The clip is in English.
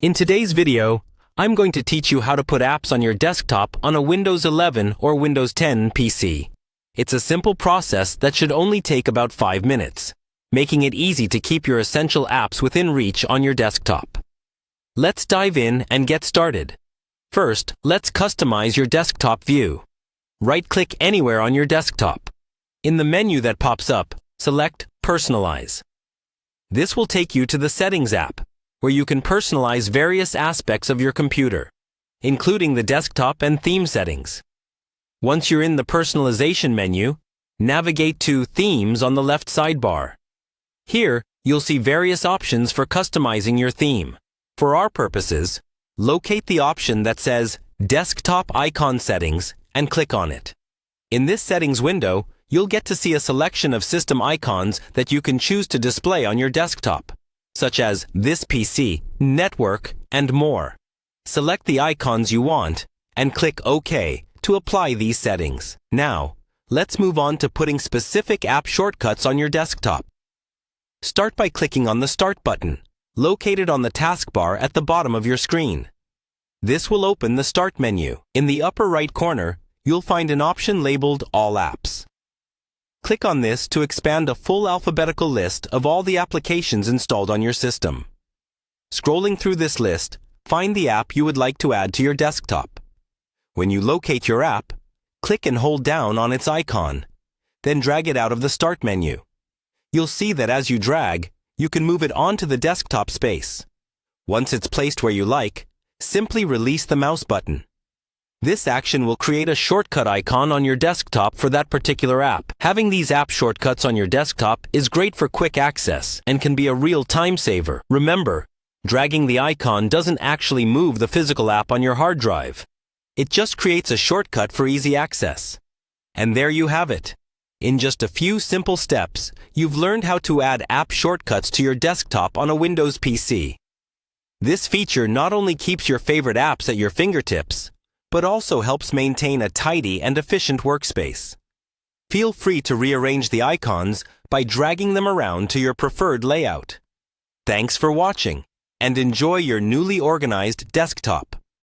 In today's video, I'm going to teach you how to put apps on your desktop on a Windows 11 or Windows 10 PC. It's a simple process that should only take about 5 minutes, making it easy to keep your essential apps within reach on your desktop. Let's dive in and get started. First, let's customize your desktop view. Right-click anywhere on your desktop. In the menu that pops up, select Personalize. This will take you to the Settings app, where you can personalize various aspects of your computer, including the desktop and theme settings. Once you're in the Personalization menu, navigate to Themes on the left sidebar. Here, you'll see various options for customizing your theme. For our purposes, locate the option that says Desktop Icon Settings and click on it. In this settings window, you'll get to see a selection of system icons that you can choose to display on your desktop, such as this PC, network, and more. Select the icons you want and click OK to apply these settings. Now, let's move on to putting specific app shortcuts on your desktop. Start by clicking on the Start button, located on the taskbar at the bottom of your screen. This will open the Start menu. In the upper right corner, you'll find an option labeled All Apps. Click on this to expand a full alphabetical list of all the applications installed on your system. Scrolling through this list, find the app you would like to add to your desktop. When you locate your app, click and hold down on its icon, then drag it out of the Start menu. You'll see that as you drag, you can move it onto the desktop space. Once it's placed where you like, simply release the mouse button. This action will create a shortcut icon on your desktop for that particular app. Having these app shortcuts on your desktop is great for quick access and can be a real time saver. Remember, dragging the icon doesn't actually move the physical app on your hard drive. It just creates a shortcut for easy access. And there you have it. In just a few simple steps, you've learned how to add app shortcuts to your desktop on a Windows PC. This feature not only keeps your favorite apps at your fingertips, but also helps maintain a tidy and efficient workspace. Feel free to rearrange the icons by dragging them around to your preferred layout. Thanks for watching, and enjoy your newly organized desktop.